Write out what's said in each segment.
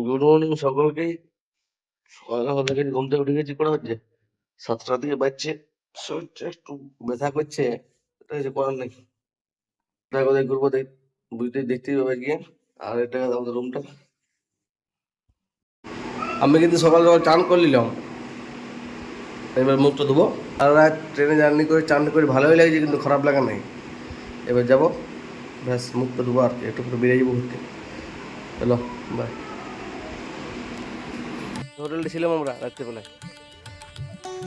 Good morning সকলকেই। সকাল থেকে ঘুম থেকে উঠে গেছি করা হচ্ছে 7টা থেকে বাজছে। শরীরটা একটু ব্যথা করছে, এটা কিছু করার নেই। এটা কোথায় ঘুরবো দেখতেই পাবে গিয়ে। আর এটা আমাদের রুমটা। আমি কিন্তু সকাল সকাল চান করে নিলাম, এবার মুখটা ধুবো। আর রাত ট্রেনে জার্নি করে চান করে ভালোই লাগছে, কিন্তু খারাপ লাগা নাই। এবার যাবো, ব্যাস মুখটা ধুবো আর কি, একটু করে বেরিয়ে যাবো ঘুরতে। চলো বাই। হোটেলটা ছিলাম আমরা রাত্রিবেলায়,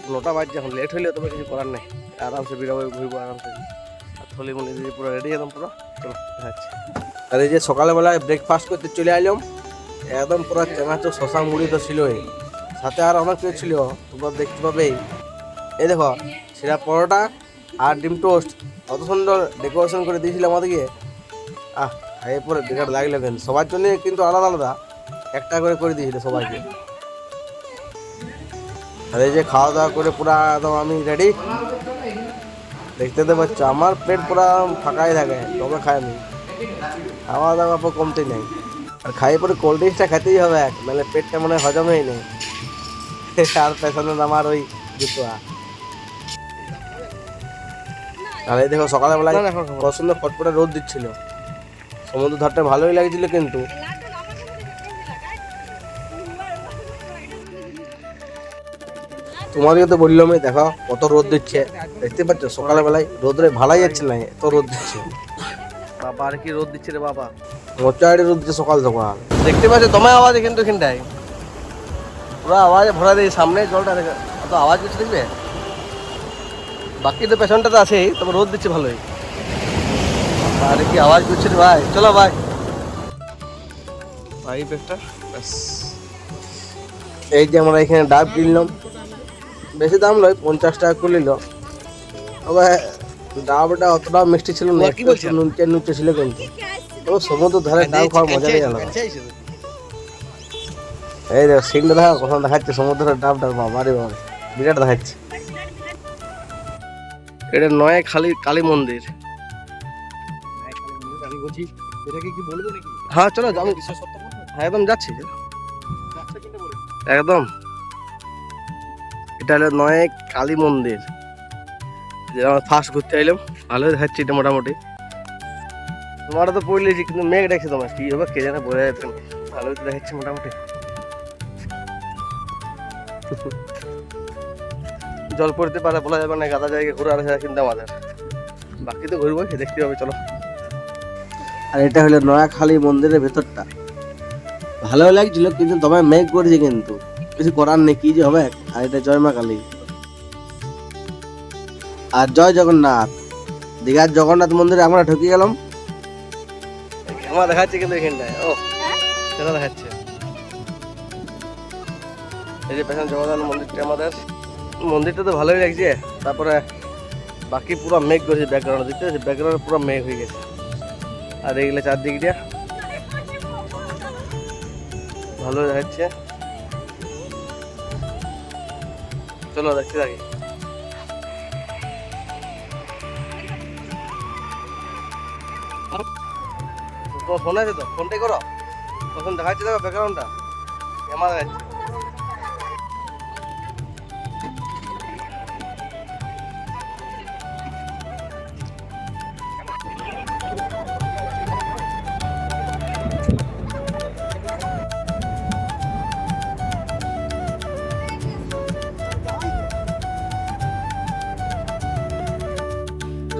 9টা বাজছে, এখন লেট হইলে তবে কিছু করার নেই। আরামসে বেরোবো, ঘুরবো আরামসে। আর থলি মনে দিয়ে পুরো রেডি একদম পুরো। চলো দেখাচ্ছি। আর এই যে সকালবেলায় ব্রেকফাস্ট করতে চলে আইলাম, একদম পুরো চানাচুর শশা মুড়ি তো ছিলই, সাথে আর অনেক কিছু ছিল, তোমরা দেখতে পাবে। এই দেখো সেটা পরোটা আর ডিম টোস্ট, কত সুন্দর ডেকোরেশন করে দিয়েছিল আমাদেরকে। খাইয়ে পরে বেকার লাগলো, কেন সবার জন্য কিন্তু আলাদা আলাদা একটা করে দিয়েছিল সবাইকে। আর এই যে খাওয়া দাওয়া করে পুরা একদম আমি রেডি, দেখতে তো পাচ্ছ আমার পেট পুরা ফাঁকাই থাকে, তবে খাইনি, খাওয়া দাওয়া পর কমতে নেই। আর খাইয়ে পরে কোল্ড ড্রিঙ্কসটা খেতেই হবে, নাহলে পেটটা মনে হয় হজমই নেই। আর পেছনে আমার ওই জুতো। আর এই দেখো সকালবেলায় কত সুন্দর ফটফটে রোদ দিচ্ছিল, সমুদ্র ধারটা ভালোই লাগছিল। কিন্তু তোমাদেরকে তো বললাম, দেখো কত রোদ দিচ্ছে, দেখতে পাচ্ছ সকালবেলায় রোদরে ভালাই যাচ্ছে না, এত রোদ দিচ্ছে। বাবা আর কি রোদ দিচ্ছে রে বাবা, মোচাড়ি রোদ দিচ্ছে সকাল সকাল। দেখতে পাচ্ছ তোমার আওয়াজে, কিন্তু এখানটায় পুরো আওয়াজে ভরা দিয়ে সামনে জলটা অত আওয়াজ কিছু দেখবে, বাকি তো পেছনটা তো আছেই, তবে রোদ দিচ্ছে ভালোই। আর কি আওয়াজ করছে রে ভাই, চলো ভাই ভাই একটা। এই যে আমরা এখানে ডাব কিনলাম, বেশি দাম নয়, 50 টাকা করে নিল। তবে ডাবটা অতটা মিষ্টি ছিল না, নুনচে ছিল, কিন্তু তবে সমুদ্র ধারে ডাব খাওয়ার মজাই আলাদা। এই দেখ সিনটা দেখা কখন দেখাচ্ছে, সমুদ্রের ডাবটা বাবারে বাবা বিরাট দেখাচ্ছে। এটা নয় খালি কালী মন্দির। হ্যাঁ চলো আমি একদম যাচ্ছি একদম। এটা হলো নয় কালী মন্দির, যে আমরা ফার্স্ট ঘুরতে আইলাম, ভালোই দেখাচ্ছি এটা মোটামুটি। তোমার তো পড়লেছি, কিন্তু মেঘ দেখছে তোমার কি হবে কে জানে, বোঝা যাচ্ছে না, ভালোই তো দেখাচ্ছি মোটামুটি। জল পড়তে পারে বলা যাবে না, গাদা জায়গায় ঘুরে আসা কিন্তু আমাদের, বাকি তো ঘুরবো, দেখতে হবে চলো। আর এটা হলো নয়াখালী মন্দিরের ভেতরটা, ভালো লাগছিল, কিন্তু তোমায় মেঘ করেছে, কিন্তু কিছু করার নেই, কি যে হবে। আর এটা জয় মা কালী আর জয় জগন্নাথ। দীঘার জগন্নাথ মন্দিরে আমরা ঢুকে গেলাম, আমার দেখাচ্ছে কিন্তু এখানটায়, ও সেটা দেখাচ্ছে। এই যে পেছনে জগন্নাথ মন্দিরটা, আমাদের মন্দিরটা তো ভালোই লাগছে। তারপরে বাকি পুরো মেঘ করেছে, ব্যাকগ্রাউন্ড দেখতে পাচ্ছি, ব্যাকগ্রাউন্ড পুরো মেঘ হয়ে গেছে। আর এইগুলো চারদিক দিয়ে ভালো দেখাচ্ছে, চলো দেখতে থাকি। তোমার ফোন আছে তো, ফোনটাই করো, তখন দেখাচ্ছে দেখো ব্যাকগ্রাউন্ডটা আমার দেখাচ্ছে।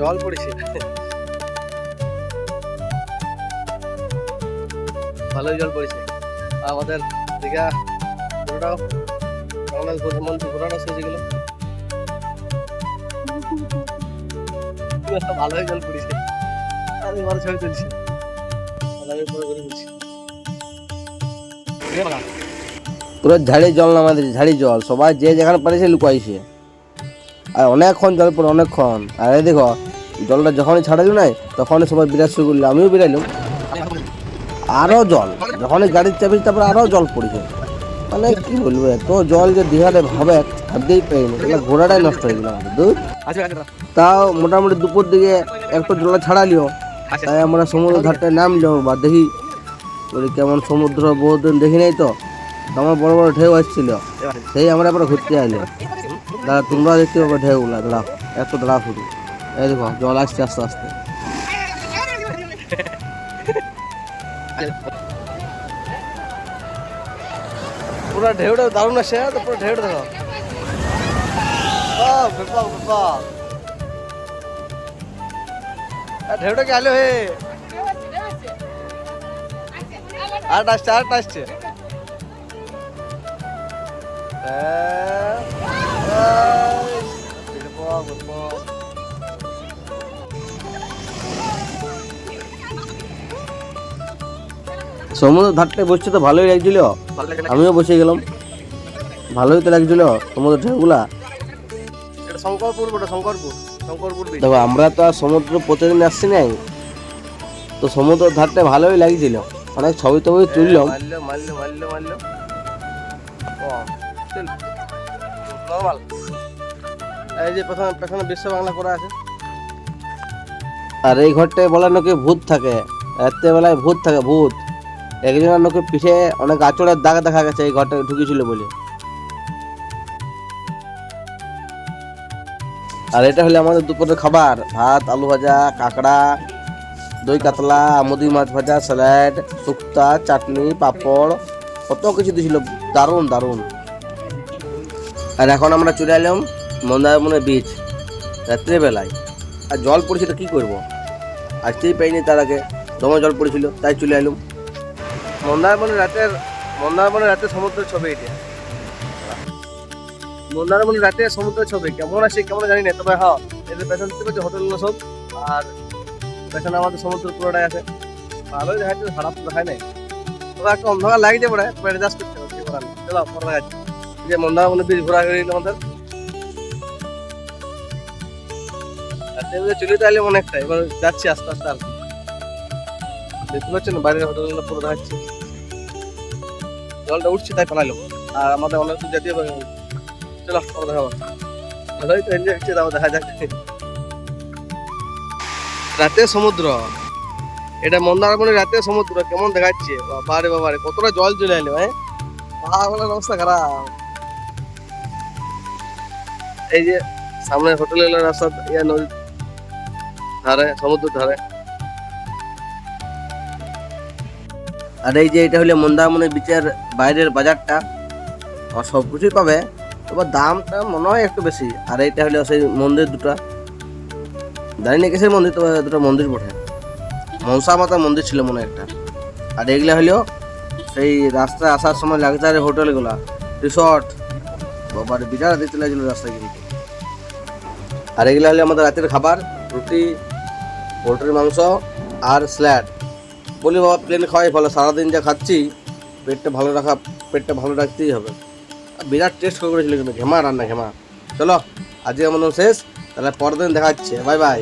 জল পড়েছে, ভালোই জল পড়েছে। আমাদের দীঘা ঘোরাটাও মন্দির ঘোরানো শেষ গেল, ভালোই জল পড়েছে। আমি ভালো ছবি তুলছি, পুরো ঝাড়ি জল নামাতে, ঝাড়ি জল, সবাই যে যেখানে পারেছে লুকাইছে। আর অনেকক্ষণ জল পড়ে, অনেকক্ষণ। আর এই দেখো জলটা যখনই ছাড়ালো না, তখনই সবাই বিরাট শুরু করলো, আমিও বেরাইলাম। আরো জল, যখনই গাড়ির চাপি তারপরে আরো জল পড়েছে। মানে কি বলবো, এত জল যে দীঘাতে ভাবে ভাবতেই পারিনি, ঘোড়াটাই নষ্ট হয়ে গেল আমাদের। দূর তাও মোটামুটি দুপুর দিকে একটু জল ছাড়ালিও, তাই আমরা সমুদ্র ধারটায় নামলাম। বা দেখি বলি কেমন সমুদ্র বহুদিন দেখি নাই তো, কেমন বড় বড় ঢেউ আসছিল, সেই আমরা এবার ঘুরতে আইলে। দাঁড়া তোমরা দেখতে পাবো ঢেউগুলা, দাঁড়াও এত দাঁড়া শুধু, এই দেখো জল আসছে আস্তে আস্তে। পুরো ঢেউটা দারুণ আসছে, তো পুরো ঢেউটা দেখো, ঢেউটা কি আলো হে, আর আসছে আর আসছে। সমুদ্র ধারটায় বসছে তো ভালোই লাগছিল, আমিও বসে গেলাম, ভালোই তো লাগছিল সমুদ্র ঢেউগুলা। শঙ্করপুর বটে, শঙ্করপুর, শঙ্করপুর দেখো আমরা তো আর সমুদ্র প্রতিদিন আসছি নাই, তো সমুদ্র ধারটা ভালোই লাগছিল, অনেক ছবি টবি তুললাম। এই যে পেছনে বিশ্ব বাংলা করা আছে। আর এই ঘরটায় বলার নাকি ভূত থাকে, রাত্রেবেলায় ভূত থাকে, ভূত। একজনের নাকি পিঠে অনেক আঁচড়ের দাগ দেখা গেছে এই ঘরটা ঢুকেছিল বলে। আর এটা হলে আমাদের দুপুরের খাবার, ভাত, আলু ভাজা, কাঁকড়া, দই কাতলা, আমুদি মাছ ভাজা, স্যালাড, শুক্তা, চাটনি, পাঁপড়, কত কিছু দিয়েছিল, দারুণ দারুণ। আর এখন আমরা চলে এলাম মন্দারমণি বিচ রাত্রিবেলায়। আর জল পড়েছিল, কী করবো, আসতেই পাইনি, তার আগে দমে জল পড়েছিল, তাই চলে এলাম। মন্দারমণি রাতের সমুদ্রের ছবি এটা, মন্দারমণি রাতে সমুদ্রের ছবি। কেমন আছে কেমন জানি না, তবে হ্যাঁ এদের পেছন দিতে পারছে হোটেলগুলো সব, আর পেছনে আমাদের সমুদ্র পুরোটাই আছে, ভালোই দেখাচ্ছে, খারাপ তো দেখায় নাই। তবে একটা অন্ধকার লাগছে পড়ে, তবে অ্যাডজাস্ট করতে হবে, কি করার নেই। চলো পরে দেখাচ্ছি যে মন্দারমণি বীজ ঘোরা হয়ে গেল আমাদের। চলে তো এলাম অনেকটা, এবার যাচ্ছি আস্তে আস্তে। আর দেখতে পাচ্ছেন বাইরের হোটেলগুলো পুরো দেখাচ্ছি, জলটা উঠছে তাই পালাইলাম। আর আমাদের অনেক দূর যেতে হবে, চলো পরে দেখাবো। ভালোই তো এনজয় হচ্ছে, তাও দেখা যাক। রাতে সমুদ্র, এটা মন্দারমণি রাতে সমুদ্র, কেমন দেখাচ্ছে, বাবারে বাবারে কতটা জল চলে এলো, হ্যাঁ পাহাড়ের অবস্থা খারাপ। এই যে সামনে হোটেলের রাস্তা, নদীর ধারে, সমুদ্রের ধারে। আর এই যে এটা হলে মন্দারমণি বিচের বাইরের বাজারটা, আর সব কিছুই পাবে, তবে দামটা মনে হয় একটু বেশি। আর এইটা হলো সেই মন্দির দুটা, জানি না কিসের মন্দির, তবে দুটো মন্দির বটে, মনসা মাতার মন্দির ছিল মনে একটা। আর এগুলা হলো সেই রাস্তায় আসার সময় লাগজারি হোটেলগুলা, রিসর্ট, বাবার বিরাট দেখতে লাগছিল রাস্তায় কিন্তু। আর এগুলা হলো আমাদের রাতের খাবার, রুটি, পোলট্রির মাংস আর স্যালাড। বলি বাবা প্লেন খাওয়াই ভালো, সারাদিন যা খাচ্ছি পেটটা ভালো রাখতেই হবে। বিরাট টেস্ট করেছিল কিন্তু, ঘেমা রান্না ঘেমা। চলো আজকে আমাদের শেষ, তাহলে পরের দিন দেখা হচ্ছে, বাই বাই।